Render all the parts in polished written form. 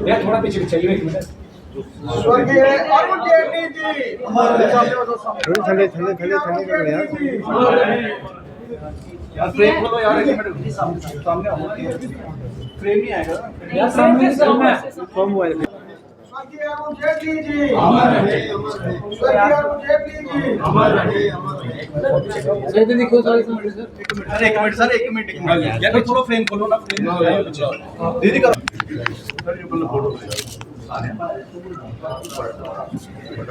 यार थोड़ा पीछे चलिए एक मिनट। स्वर्गीय अरुण जेटली जी ठंडे ठंडे ठंडे ठंडे करो यार। यार फ्रेम खोलो यार, एक मिनट सामने आओ, फ्रेम नहीं आएगा यार सामने से कम है। कम हुआ है। स्वर्गीय अरुण जेटली जी अमर रहे, स्वर्गीय अरुण जेटली जी अमर रहे, अमर रहे। सर इधर देखो सर, एक मिनट सर एक मिनट सर, एक मिनट यार, थोड़ा फ्रेम खोलो ना, फ्रेम दीदी करो सर, ये बोलो फोटो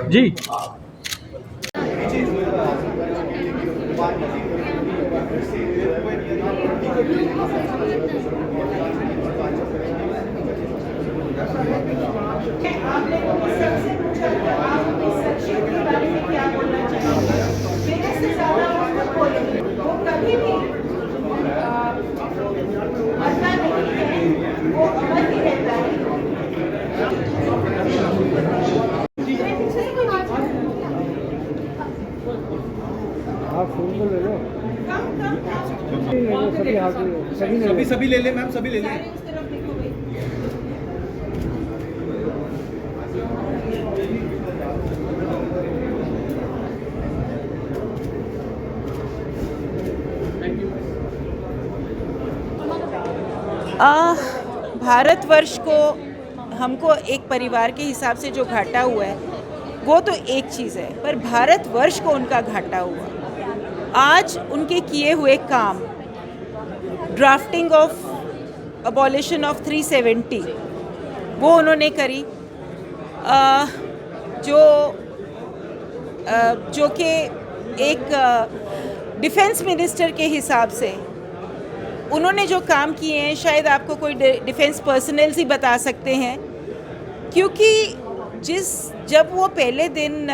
जी आपने सबसे पूछा था आप अपनी सेक्शन के बारे में क्या बोलना चाहेंगे? मेरे से ज़्यादा वो बोलेंगे, वो कभी भी मरता नहीं है, वो अमर ही रहता है। आप फोन को ले लो। सभी ले ले मैम, सभी ले ले। उस तरफ देखो भाई। भारतवर्ष को हमको एक परिवार के हिसाब से जो घाटा हुआ है वो तो एक चीज़ है, पर भारतवर्ष को उनका घाटा हुआ। आज उनके किए हुए काम, ड्राफ्टिंग ऑफ अबॉलिशन ऑफ 370 वो उन्होंने करी, जो कि एक डिफेंस मिनिस्टर के हिसाब से उन्होंने जो काम किए हैं शायद आपको कोई डिफेंस पर्सनल्स ही बता सकते हैं, क्योंकि जब वो पहले दिन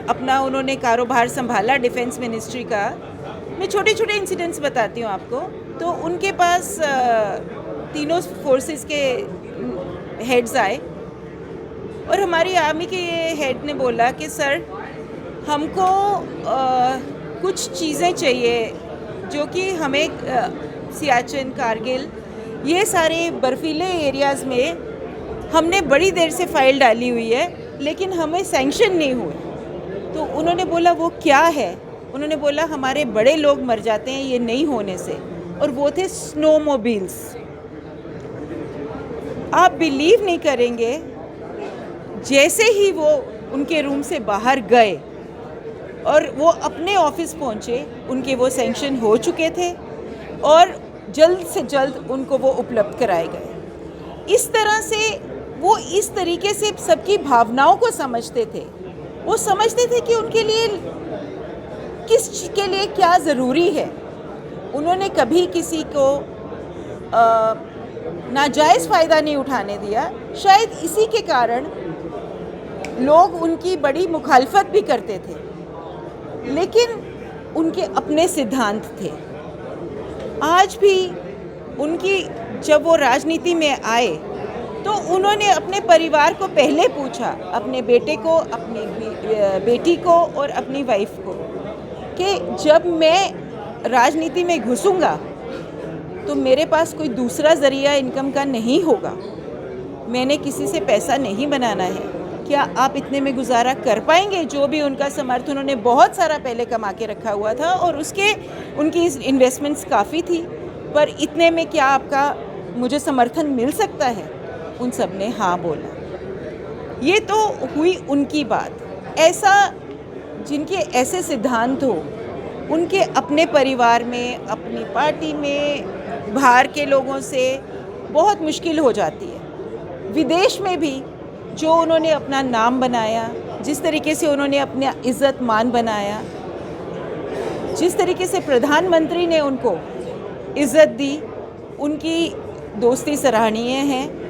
अपना उन्होंने कारोबार संभाला डिफेंस मिनिस्ट्री का, मैं छोटे छोटे इंसिडेंट्स बताती हूँ आपको। तो उनके पास तीनों फोर्सेस के हेड्स आए और हमारी आर्मी के हेड ने बोला कि सर हमको कुछ चीज़ें चाहिए जो कि हमें सियाचिन, कारगिल, ये सारे बर्फीले एरियाज़ में हमने बड़ी देर से फाइल डाली हुई है लेकिन हमें सैंक्शन नहीं हुए। तो उन्होंने बोला वो क्या है? उन्होंने बोला हमारे बड़े लोग मर जाते हैं ये नहीं होने से, और वो थे स्नोमोबिल्स। आप बिलीव नहीं करेंगे, जैसे ही वो उनके रूम से बाहर गए और वो अपने ऑफिस पहुंचे, उनके वो सैंक्शन हो चुके थे और जल्द से जल्द उनको वो उपलब्ध कराए गए। इस तरह से वो इस तरीके से सबकी भावनाओं को समझते थे। वो समझते थे कि उनके लिए किस के लिए क्या ज़रूरी है। उन्होंने कभी किसी को नाजायज़ फ़ायदा नहीं उठाने दिया। शायद इसी के कारण लोग उनकी बड़ी मुखालफत भी करते थे, लेकिन उनके अपने सिद्धांत थे। आज भी उनकी जब वो राजनीति में आए तो उन्होंने अपने परिवार को पहले पूछा, अपने बेटे को, अपनी बेटी को और अपनी वाइफ को, कि जब मैं राजनीति में घुसूंगा तो मेरे पास कोई दूसरा ज़रिया इनकम का नहीं होगा, मैंने किसी से पैसा नहीं बनाना है, क्या आप इतने में गुजारा कर पाएंगे? जो भी उनका समर्थ, उन्होंने बहुत सारा पहले कमा के रखा हुआ था और उसके उनकी इन्वेस्टमेंट्स काफ़ी थी, पर इतने में क्या आपका मुझे समर्थन मिल सकता है? उन सब ने हाँ बोला। ये तो हुई उनकी बात। ऐसा जिनके ऐसे सिद्धांत हो, उनके अपने परिवार में, अपनी पार्टी में, बाहर के लोगों से बहुत मुश्किल हो जाती है। विदेश में भी जो उन्होंने अपना नाम बनाया, जिस तरीके से उन्होंने अपना इज़्ज़त मान बनाया, जिस तरीके से प्रधानमंत्री ने उनको इज़्ज़त दी, उनकी दोस्ती सराहनीय है।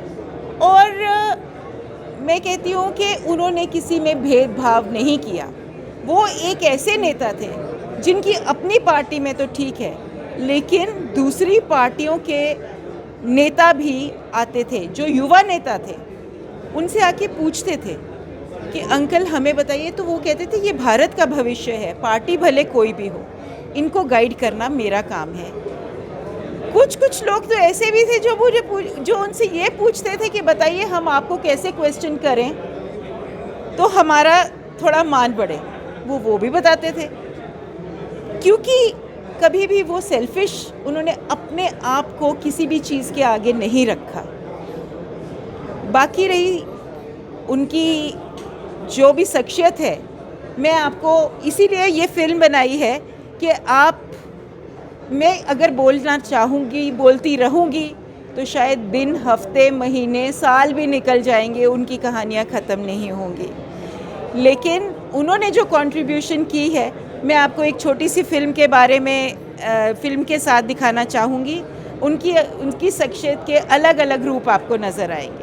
और मैं कहती हूँ कि उन्होंने किसी में भेदभाव नहीं किया। वो एक ऐसे नेता थे जिनकी अपनी पार्टी में तो ठीक है, लेकिन दूसरी पार्टियों के नेता भी आते थे, जो युवा नेता थे, उनसे आके पूछते थे कि अंकल हमें बताइए, तो वो कहते थे ये भारत का भविष्य है, पार्टी भले कोई भी हो, इनको गाइड करना मेरा काम है। कुछ कुछ लोग तो ऐसे भी थे जो मुझे जो उनसे ये पूछते थे कि बताइए हम आपको कैसे क्वेश्चन करें तो हमारा थोड़ा मान बढ़े, वो भी बताते थे, क्योंकि कभी भी वो सेल्फिश, उन्होंने अपने आप को किसी भी चीज़ के आगे नहीं रखा। बाकी रही उनकी जो भी शख्सियत है, मैं आपको इसीलिए ये फिल्म बनाई है कि मैं अगर बोलना चाहूँगी, बोलती रहूँगी तो शायद दिन, हफ्ते, महीने, साल भी निकल जाएंगे, उनकी कहानियाँ ख़त्म नहीं होंगी। लेकिन उन्होंने जो कंट्रीब्यूशन की है, मैं आपको एक छोटी सी फिल्म के बारे में फिल्म के साथ दिखाना चाहूँगी। उनकी शख्सियत के अलग अलग रूप आपको नज़र आएंगे।